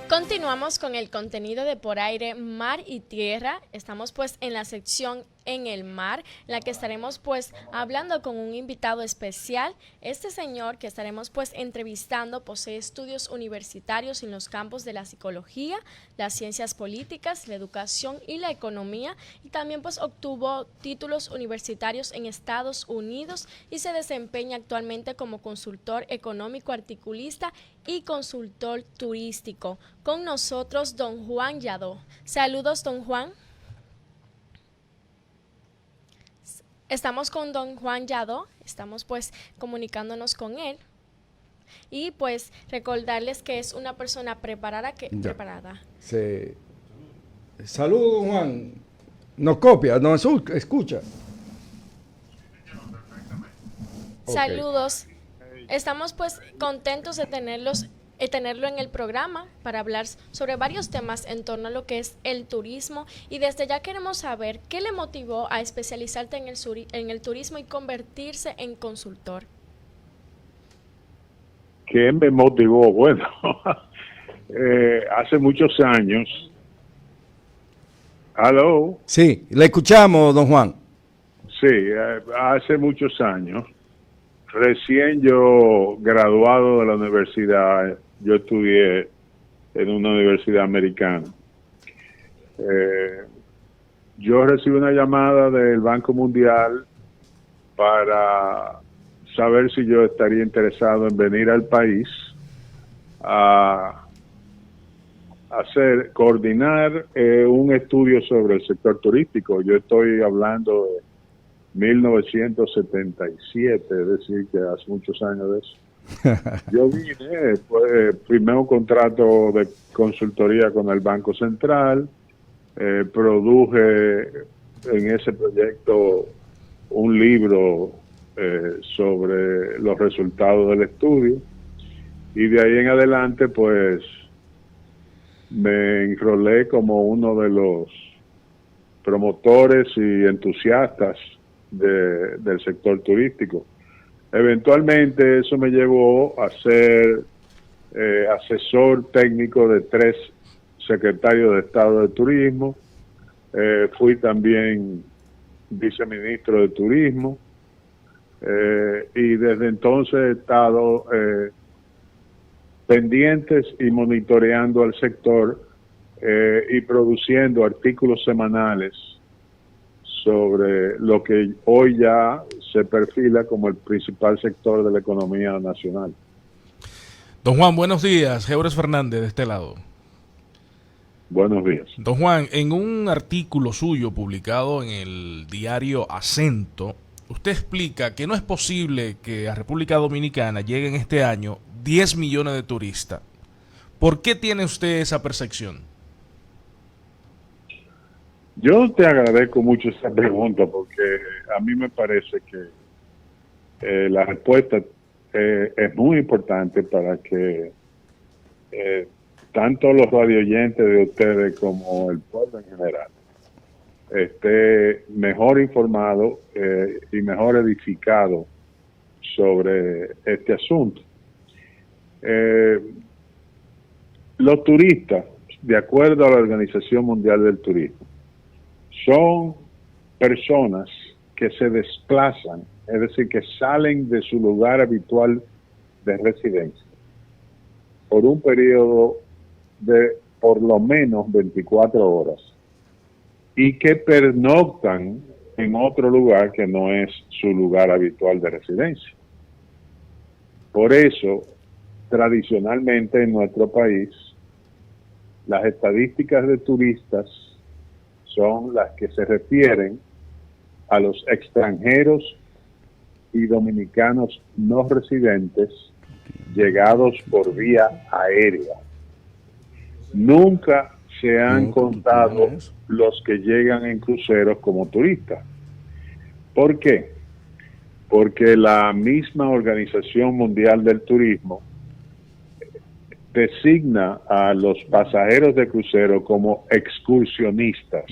Continuamos con el contenido de Por Aire, Mar y Tierra. Estamos pues en la sección En el Mar, en la que estaremos pues hablando con un invitado especial. Este señor que estaremos pues entrevistando posee estudios universitarios en los campos de la psicología, las ciencias políticas, la educación y la economía, y también pues obtuvo títulos universitarios en Estados Unidos y se desempeña actualmente como consultor económico, articulista y consultor turístico. Con nosotros don Juan Yadó. Saludos, don Juan. Estamos con don Juan Yadó, estamos pues comunicándonos con él y pues recordarles que es una persona preparada. Se... Saludos, Juan. Nos copia, nos escucha. Saludos. Estamos pues contentos de tenerlo en el programa para hablar sobre varios temas en torno a lo que es el turismo, y desde ya queremos saber qué le motivó a especializarte en el turismo y convertirse en consultor. ¿Qué me motivó? Bueno, hace muchos años. ¿Aló? Sí, le escuchamos, don Juan. Sí, hace muchos años. Recién yo graduado de la universidad, yo estudié en una universidad americana. Yo recibí una llamada del Banco Mundial para saber si yo estaría interesado en venir al país a coordinar un estudio sobre el sector turístico. Yo estoy hablando de 1977, es decir, que hace muchos años de eso. Yo vine, pues, firmé un contrato de consultoría con el Banco Central, produje en ese proyecto un libro sobre los resultados del estudio, y de ahí en adelante pues me enrolé como uno de los promotores y entusiastas del sector turístico. Eventualmente eso me llevó a ser asesor técnico de 3 secretarios de Estado de Turismo. Fui también viceministro de Turismo, y desde entonces he estado pendientes y monitoreando al sector y produciendo artículos semanales sobre lo que hoy ya se perfila como el principal sector de la economía nacional. Don Juan, buenos días. Geures Fernández de este lado. Buenos días. Don Juan, en un artículo suyo publicado en el diario Acento, usted explica que no es posible que a República Dominicana lleguen este año 10 millones de turistas. ¿Por qué tiene usted esa percepción? Yo te agradezco mucho esa pregunta, porque a mí me parece que la respuesta es muy importante para que tanto los radioyentes de ustedes como el pueblo en general esté mejor informado y mejor edificado sobre este asunto. Los turistas, de acuerdo a la Organización Mundial del Turismo, son personas que se desplazan, es decir, que salen de su lugar habitual de residencia por un periodo de por lo menos 24 horas y que pernoctan en otro lugar que no es su lugar habitual de residencia. Por eso, tradicionalmente en nuestro país, las estadísticas de turistas son las que se refieren a los extranjeros y dominicanos no residentes llegados por vía aérea. Nunca se han contado los que llegan en cruceros como turistas. ¿Por qué? Porque la misma Organización Mundial del Turismo designa a los pasajeros de crucero como excursionistas,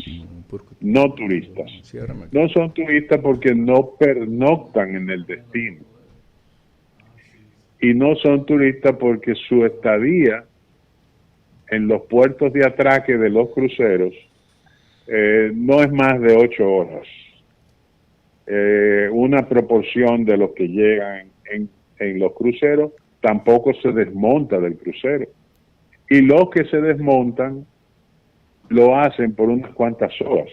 no turistas. No son turistas porque no pernoctan en el destino. Y no son turistas porque su estadía en los puertos de atraque de los cruceros no es más de 8 horas. Una proporción de los que llegan en los cruceros tampoco se desmonta del crucero. Y los que se desmontan lo hacen por unas cuantas horas.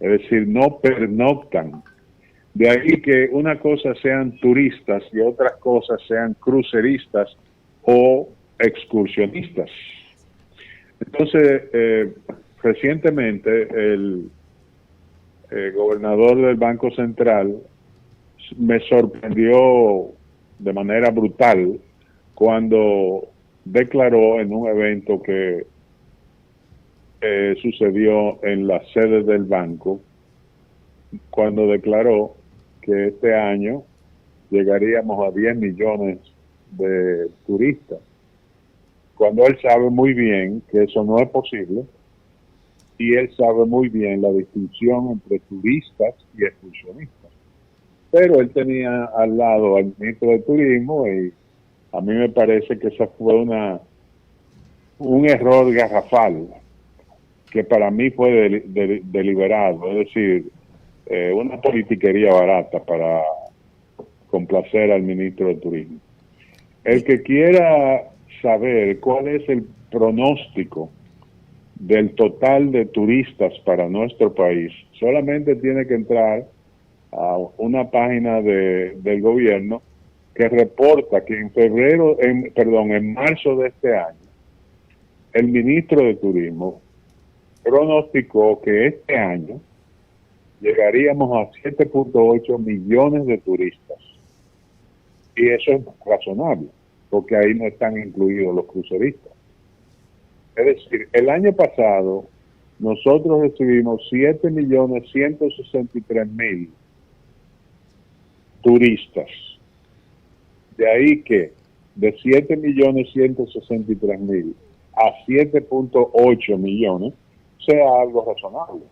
Es decir, no pernoctan. De ahí que una cosa sean turistas y otras cosas sean cruceristas o excursionistas. Entonces, recientemente el gobernador del Banco Central me sorprendió de manera brutal cuando declaró en un evento que sucedió en la sede del banco, cuando declaró que este año llegaríamos a 10 millones de turistas, cuando él sabe muy bien que eso no es posible, y él sabe muy bien la distinción entre turistas y excursionistas. Pero él tenía al lado al ministro de Turismo y a mí me parece que esa fue un error garrafal, que para mí fue deliberado, es decir, una politiquería barata para complacer al ministro de Turismo. El que quiera saber cuál es el pronóstico del total de turistas para nuestro país, solamente tiene que entrar a una página del gobierno que reporta que en marzo de este año, el ministro de Turismo pronosticó que este año llegaríamos a 7.8 millones de turistas. Y eso es razonable, porque ahí no están incluidos los cruceristas. Es decir, el año pasado nosotros recibimos 7.163.000 turistas. De ahí que de 7.163.000 a 7.8 millones sea algo razonable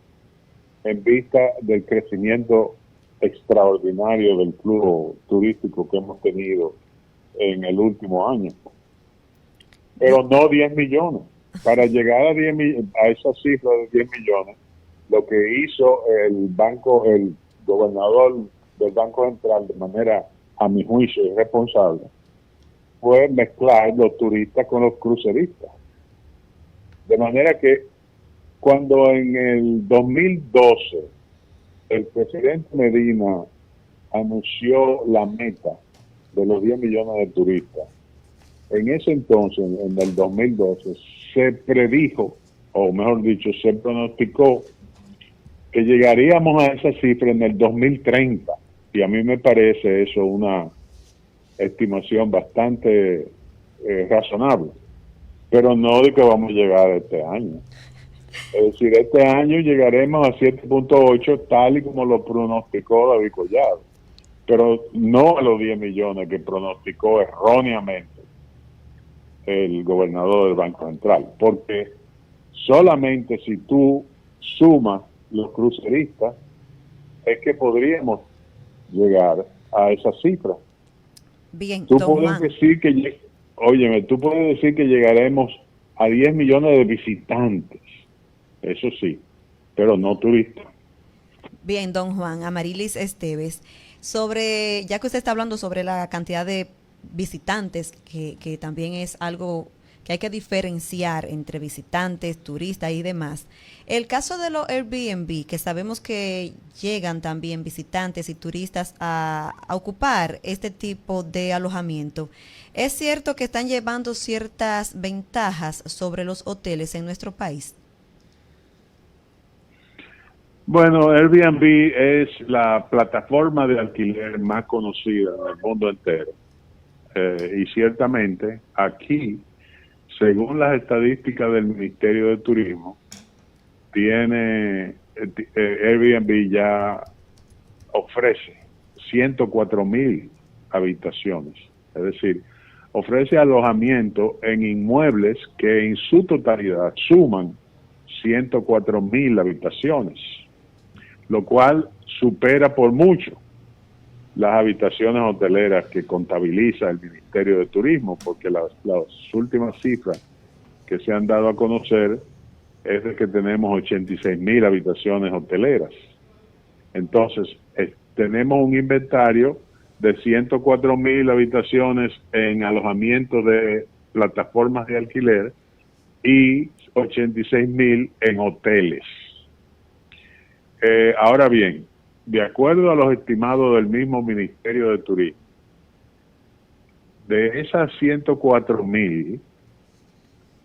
en vista del crecimiento extraordinario del flujo turístico que hemos tenido en el último año. Pero no 10 millones. Para llegar a esa cifra de 10 millones, lo que hizo el gobernador del Banco Central de manera, a mi juicio, irresponsable, fue mezclar los turistas con los cruceristas. De manera que cuando en el 2012 el presidente Medina anunció la meta de los 10 millones de turistas, en ese entonces, en el 2012, se predijo, o mejor dicho, se pronosticó que llegaríamos a esa cifra en el 2030. Y a mí me parece eso una estimación bastante razonable. Pero no de que vamos a llegar este año. Es decir, este año llegaremos a 7.8 tal y como lo pronosticó David Collado, pero no a los 10 millones que pronosticó erróneamente el gobernador del Banco Central, porque solamente si tú sumas los cruceristas es que podríamos llegar a esa cifra. Bien, tú puedes decir que, óyeme, tú puedes decir que llegaremos a 10 millones de visitantes, eso sí, pero no turistas. Bien, don Juan, Amarilis Esteves, ya que usted está hablando sobre la cantidad de visitantes, que también es algo que hay que diferenciar entre visitantes, turistas y demás. El caso de los Airbnb, que sabemos que llegan también visitantes y turistas a ocupar este tipo de alojamiento, ¿es cierto que están llevando ciertas ventajas sobre los hoteles en nuestro país? Bueno, Airbnb es la plataforma de alquiler más conocida en el mundo entero. Y ciertamente aquí, según las estadísticas del Ministerio de Turismo, Airbnb ya ofrece 104,000 habitaciones. Es decir, ofrece alojamiento en inmuebles que en su totalidad suman 104,000 habitaciones, lo cual supera por mucho las habitaciones hoteleras que contabiliza el Ministerio de Turismo, porque las últimas cifras que se han dado a conocer es de que tenemos 86,000 habitaciones hoteleras. Entonces, tenemos un inventario de 104,000 habitaciones en alojamientos de plataformas de alquiler y 86,000 en hoteles. Ahora bien, de acuerdo a los estimados del mismo Ministerio de Turismo, de esas 104,000,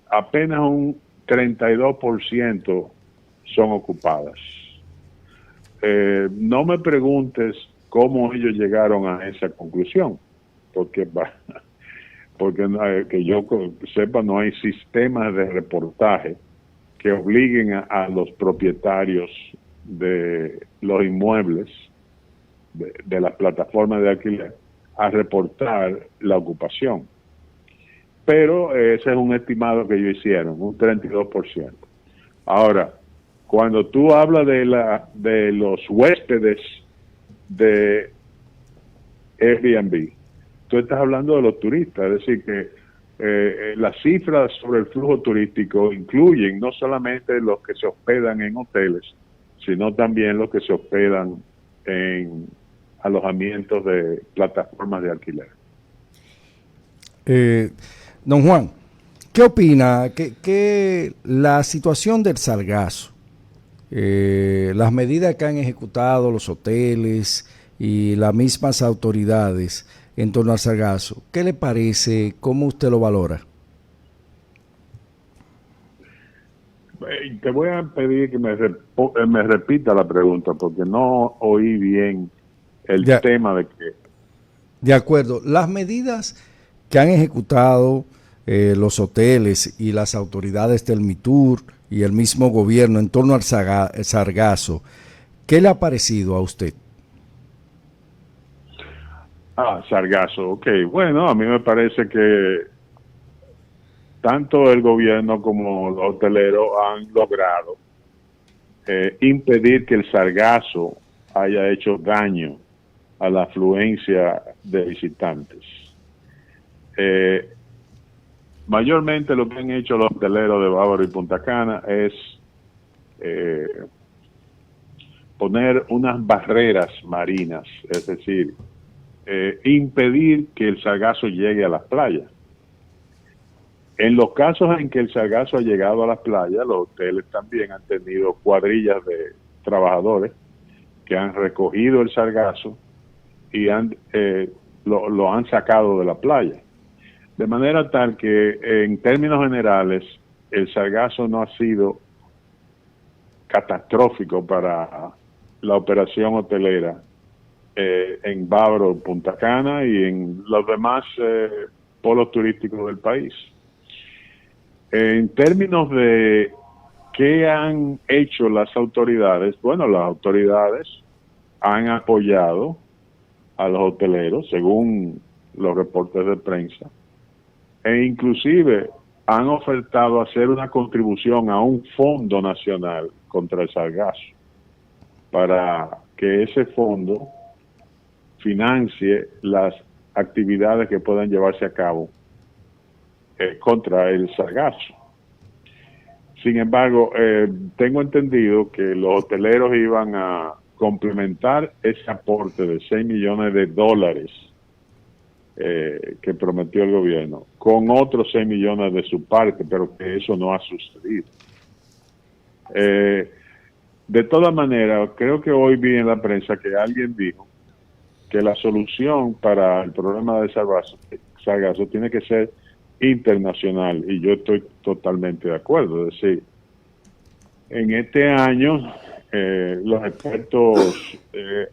apenas un 32% son ocupadas. No me preguntes cómo ellos llegaron a esa conclusión, porque que yo sepa no hay sistemas de reportaje que obliguen a los propietarios de los inmuebles de las plataformas de alquiler a reportar la ocupación. Pero ese es un estimado que ellos hicieron, un 32%. Ahora, cuando tú hablas de los huéspedes de Airbnb, tú estás hablando de los turistas, es decir, que las cifras sobre el flujo turístico incluyen no solamente los que se hospedan en hoteles, sino también los que se hospedan en alojamientos de plataformas de alquiler. Don Juan, ¿qué opina que la situación del sargazo, las medidas que han ejecutado los hoteles y las mismas autoridades en torno al sargazo, qué le parece? ¿Cómo usted lo valora? Te voy a pedir que me repita la pregunta porque no oí bien el tema de que... De acuerdo, las medidas que han ejecutado los hoteles y las autoridades del MITUR y el mismo gobierno en torno al sargazo, ¿qué le ha parecido a usted? Sargazo, ok. Bueno, a mí me parece que tanto el gobierno como los hoteleros han logrado impedir que el sargazo haya hecho daño a la afluencia de visitantes. Mayormente lo que han hecho los hoteleros de Bávaro y Punta Cana es poner unas barreras marinas, es decir, impedir que el sargazo llegue a las playas. En los casos en que el sargazo ha llegado a las playas, los hoteles también han tenido cuadrillas de trabajadores que han recogido el sargazo y lo han sacado de la playa. De manera tal que, en términos generales, el sargazo no ha sido catastrófico para la operación hotelera en Bávaro, Punta Cana y en los demás polos turísticos del país. En términos de qué han hecho las autoridades, bueno, las autoridades han apoyado a los hoteleros, según los reportes de prensa, e inclusive han ofertado hacer una contribución a un fondo nacional contra el sargazo, para que ese fondo financie las actividades que puedan llevarse a cabo contra el sargazo. Sin embargo, tengo entendido que los hoteleros iban a complementar ese aporte de $6 millones que prometió el gobierno con otros 6 millones de su parte, pero que eso no ha sucedido. De todas maneras, creo que hoy vi en la prensa que alguien dijo que la solución para el problema de sargazo tiene que ser internacional, y yo estoy totalmente de acuerdo. Es decir, en este año los expertos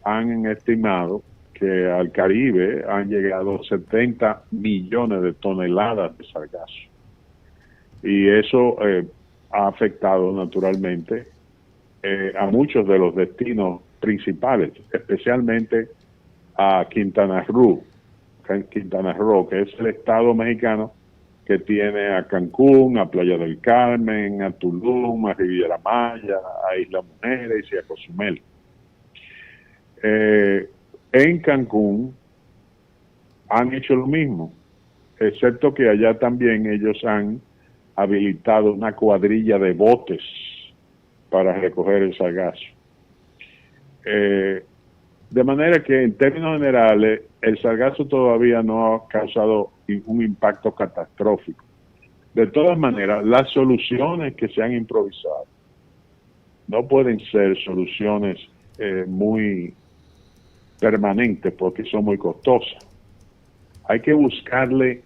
han estimado que al Caribe han llegado 70 millones de toneladas de sargazo, y eso ha afectado naturalmente a muchos de los destinos principales, especialmente a Quintana Roo, que es el estado mexicano que tiene a Cancún, a Playa del Carmen, a Tulum, a Riviera Maya, a Isla Mujeres y a Cozumel. En Cancún han hecho lo mismo, excepto que allá también ellos han habilitado una cuadrilla de botes para recoger el sargazo. De manera que en términos generales el sargazo todavía no ha causado un impacto catastrófico. De todas maneras, las soluciones que se han improvisado no pueden ser soluciones muy permanentes porque son muy costosas. Hay que buscarle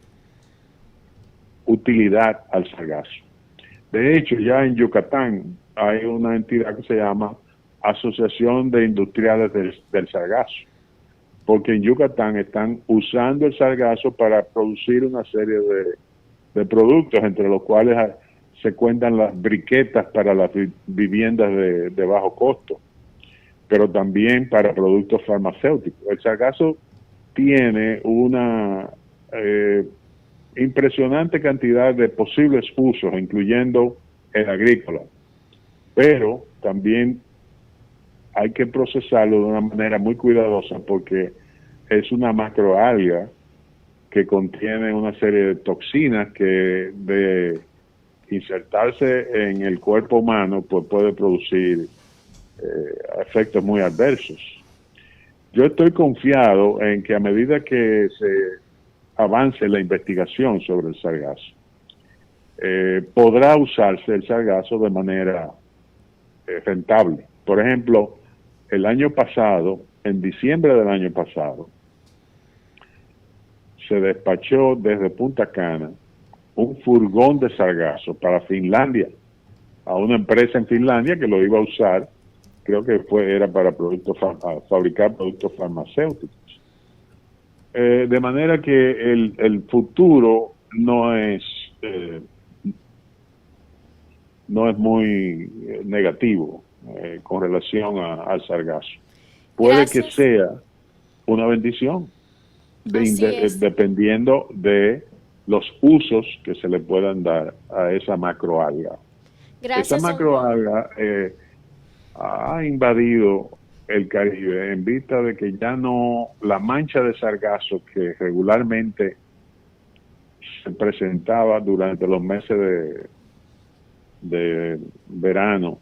utilidad al sargazo. De hecho, ya en Yucatán hay una entidad que se llama Asociación de Industriales del Sargazo, porque en Yucatán están usando el sargazo para producir una serie de productos, entre los cuales se cuentan las briquetas para las viviendas de bajo costo, pero también para productos farmacéuticos. El sargazo tiene una impresionante cantidad de posibles usos, incluyendo el agrícola, pero también hay que procesarlo de una manera muy cuidadosa porque es una macroalga que contiene una serie de toxinas que de insertarse en el cuerpo humano pues puede producir efectos muy adversos. Yo estoy confiado en que a medida que se avance la investigación sobre el sargazo, podrá usarse el sargazo de manera rentable. Por ejemplo, el año pasado, en diciembre del año pasado, se despachó desde Punta Cana un furgón de sargazo para Finlandia, a una empresa en Finlandia que lo iba a usar, creo que era para fabricar productos farmacéuticos. De manera que el futuro no es muy negativo con relación al sargazo. Puede Gracias. que sea una bendición, dependiendo de los usos que se le puedan dar a esa macroalga. Gracias, Esa macroalga ha invadido el Caribe en vista de que ya no, la mancha de sargazo que regularmente se presentaba durante los meses de verano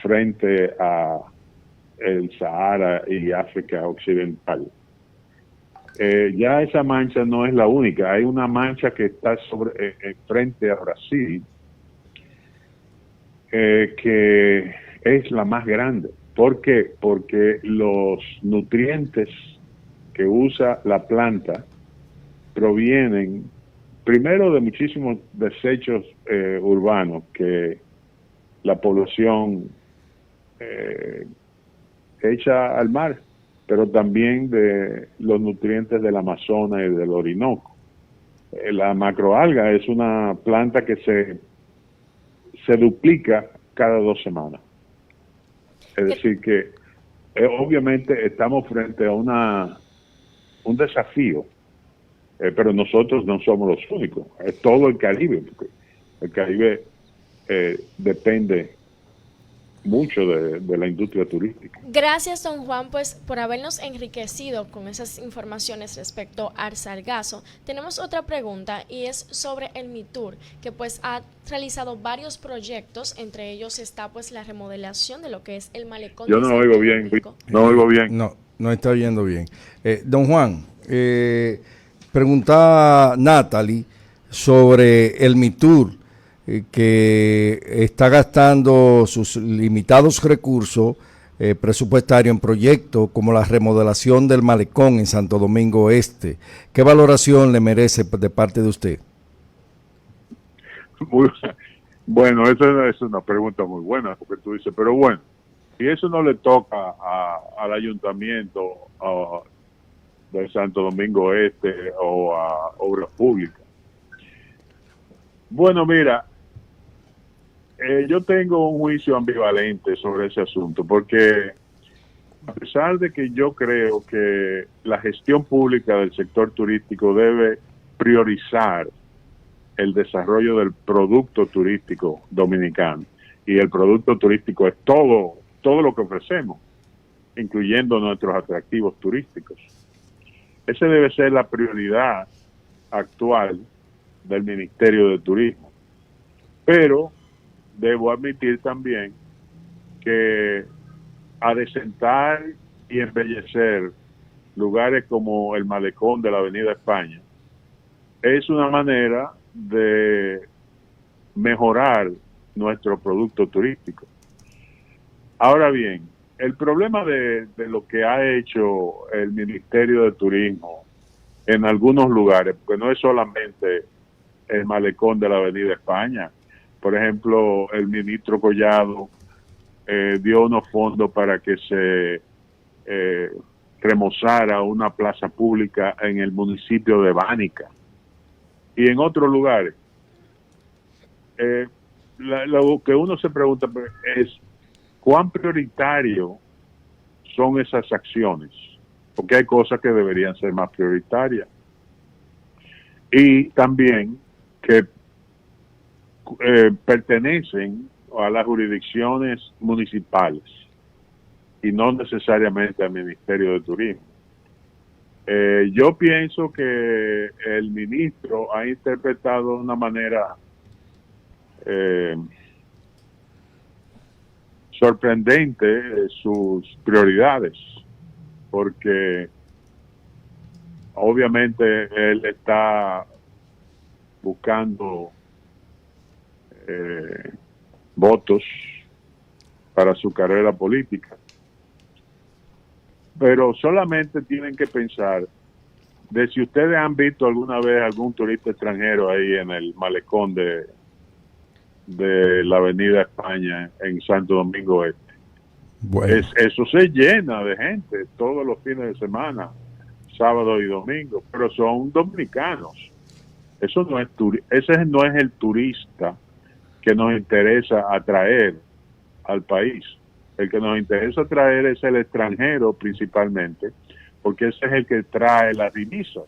frente a el Sahara y África Occidental. Ya esa mancha no es la única, hay una mancha que está frente a Brasil, que es la más grande. ¿Por qué? Porque los nutrientes que usa la planta provienen primero de muchísimos desechos urbanos que la población echa al mar, pero también de los nutrientes del Amazonas y del Orinoco. La macroalga es una planta que se duplica cada 2 semanas. Es decir que obviamente estamos frente a un desafío, pero nosotros no somos los únicos, es todo el Caribe, porque el Caribe depende mucho de la industria turística. Gracias, don Juan, pues por habernos enriquecido con esas informaciones respecto al sargazo. Tenemos otra pregunta y es sobre el MITUR, que pues ha realizado varios proyectos, entre ellos está pues la remodelación de lo que es el malecón. Yo no oigo bien, no oigo bien. No está oyendo bien. Don Juan, preguntaba Natalie sobre el MITUR, que está gastando sus limitados recursos presupuestarios en proyectos como la remodelación del malecón en Santo Domingo Este. ¿Qué valoración le merece de parte de usted? Bueno, esa es una pregunta muy buena, porque tú dices, pero bueno, si eso no le toca al ayuntamiento de Santo Domingo Este o a Obras Públicas. Bueno, mira, yo tengo un juicio ambivalente sobre ese asunto, porque a pesar de que yo creo que la gestión pública del sector turístico debe priorizar el desarrollo del producto turístico dominicano, y el producto turístico es todo lo que ofrecemos, incluyendo nuestros atractivos turísticos. Esa debe ser la prioridad actual del Ministerio de Turismo. Pero debo admitir también que adecentar y embellecer lugares como el malecón de la Avenida España es una manera de mejorar nuestro producto turístico. Ahora bien, el problema de lo que ha hecho el Ministerio de Turismo en algunos lugares, porque no es solamente el malecón de la Avenida España. Por ejemplo, el ministro Collado dio unos fondos para que se remozara una plaza pública en el municipio de Bánica y en otros lugares. Lo que uno se pregunta es cuán prioritario son esas acciones, porque hay cosas que deberían ser más prioritarias. Y también que pertenecen a las jurisdicciones municipales y no necesariamente al Ministerio de Turismo. Yo pienso que el ministro ha interpretado de una manera sorprendente sus prioridades, porque obviamente él está buscando votos para su carrera política, pero solamente tienen que pensar de si ustedes han visto alguna vez algún turista extranjero ahí en el malecón de la Avenida España en Santo Domingo Este. Bueno, Eso se llena de gente todos los fines de semana, sábado y domingo, pero son dominicanos. Eso no es ese no es el turista que nos interesa atraer al país. El que nos interesa atraer es el extranjero principalmente, porque ese es el que trae las divisas.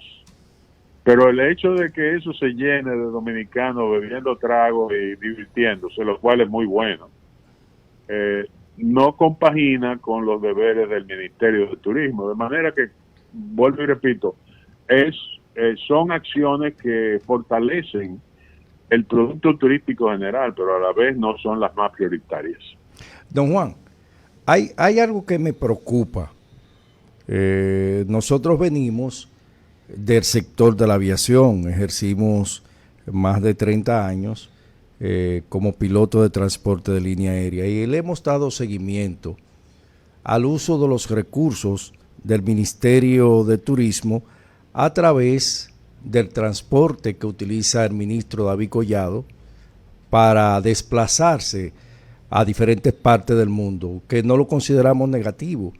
Pero el hecho de que eso se llene de dominicanos bebiendo tragos y divirtiéndose, lo cual es muy bueno, no compagina con los deberes del Ministerio de Turismo. De manera que, vuelvo y repito, son acciones que fortalecen el producto turístico general, pero a la vez no son las más prioritarias. don Juan, hay algo que me preocupa. Nosotros venimos del sector de la aviación, ejercimos más de 30 años como piloto de transporte de línea aérea y le hemos dado seguimiento al uso de los recursos del Ministerio de Turismo a través del transporte que utiliza el ministro David Collado para desplazarse a diferentes partes del mundo, que no lo consideramos negativo,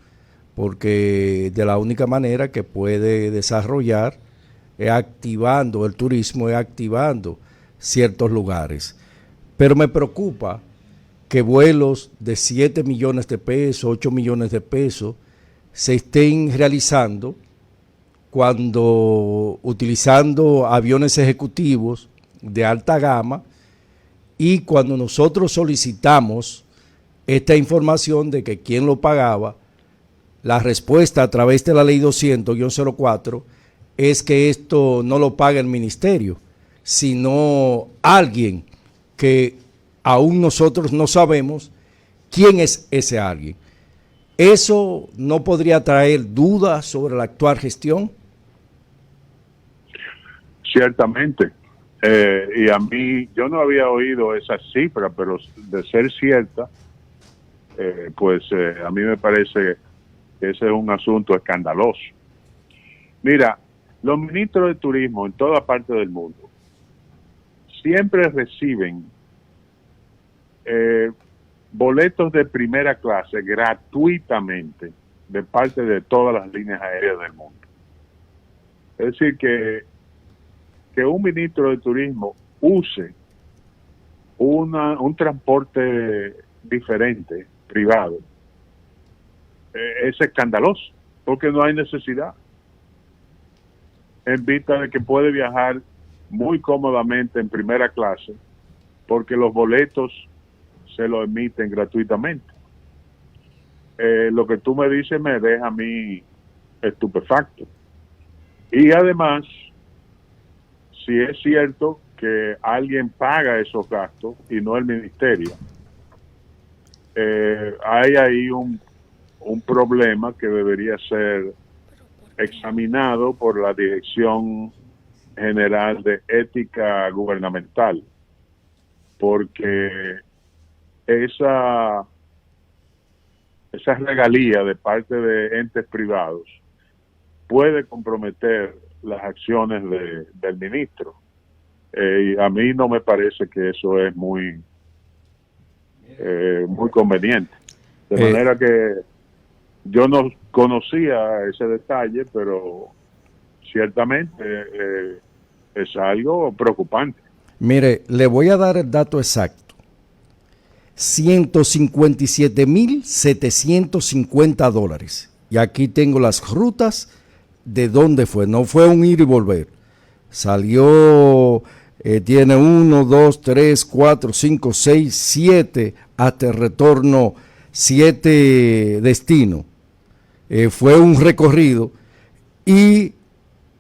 porque de la única manera que puede desarrollar es activando el turismo, es activando ciertos lugares. Pero me preocupa que vuelos de 7 millones de pesos, 8 millones de pesos, se estén realizando cuando utilizando aviones ejecutivos de alta gama y cuando nosotros solicitamos esta información de que quién lo pagaba, la respuesta a través de la ley 200-04 es que esto no lo paga el ministerio, sino alguien que aún nosotros no sabemos quién es ese alguien. ¿Eso no podría traer dudas sobre la actual gestión? Ciertamente. Y a mí, yo no había oído esa cifra, pero de ser cierta, a mí me parece que ese es un asunto escandaloso. Mira, los ministros de turismo en toda parte del mundo siempre reciben boletos de primera clase gratuitamente de parte de todas las líneas aéreas del mundo. Es decir, que un ministro de turismo use un transporte diferente, privado, es escandaloso, porque no hay necesidad. En vista de que puede viajar muy cómodamente en primera clase, porque los boletos se lo emiten gratuitamente. Lo que tú me dices me deja a mí estupefacto. Y además, si es cierto que alguien paga esos gastos y no el ministerio, hay ahí un problema que debería ser examinado por la Dirección General de Ética Gubernamental, porque esa regalía de parte de entes privados puede comprometer las acciones del ministro. Y a mí no me parece que eso es muy conveniente. De manera que yo no conocía ese detalle, pero ciertamente es algo preocupante. Mire, le voy a dar el dato exacto. $157,750. Y aquí tengo las rutas de dónde fue. No fue un ir y volver. Salió, tiene 1, 2, 3, 4, 5, 6, 7, hasta el retorno 7 destinos. Fue un recorrido y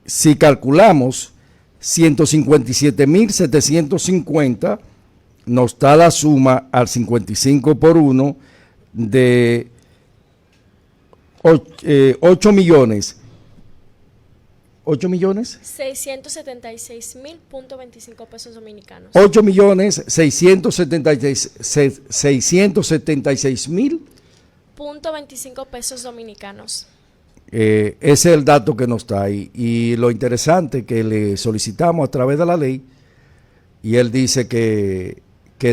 si calculamos 157,750, nos da la suma al 55 por 1 de 8 millones. 8 millones 676,000.25 pesos dominicanos. 8 millones 676,000 .25 pesos dominicanos. ese es el dato que nos está ahí. Y lo interesante que le solicitamos a través de la ley, y él dice que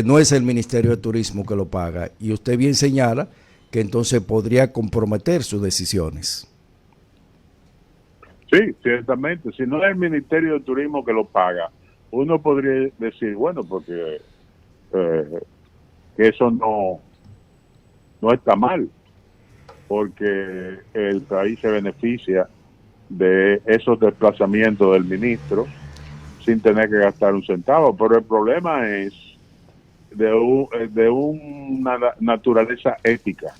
no es el Ministerio de Turismo que lo paga, y usted bien señala que entonces podría comprometer sus decisiones. Sí, ciertamente. Si no es el Ministerio de Turismo que lo paga, uno podría decir, bueno, porque que eso no está mal, porque el país se beneficia de esos desplazamientos del ministro sin tener que gastar un centavo. Pero el problema es de una naturaleza ética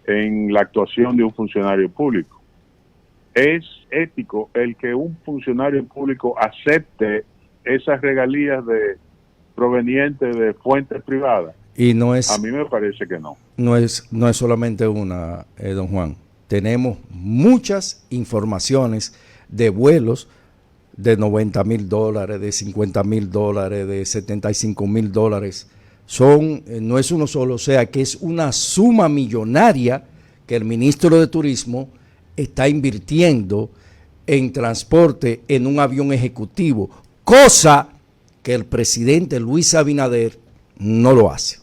en la actuación de un funcionario público. Es ético el que un funcionario público acepte esas regalías provenientes de fuentes privadas. Y no es, a mí me parece que no. No es solamente una, don Juan. Tenemos muchas informaciones de vuelos de $90,000, de $50,000, de $75,000. No es uno solo, o sea que es una suma millonaria que el ministro de Turismo está invirtiendo en transporte en un avión ejecutivo, cosa que el presidente Luis Abinader no lo hace.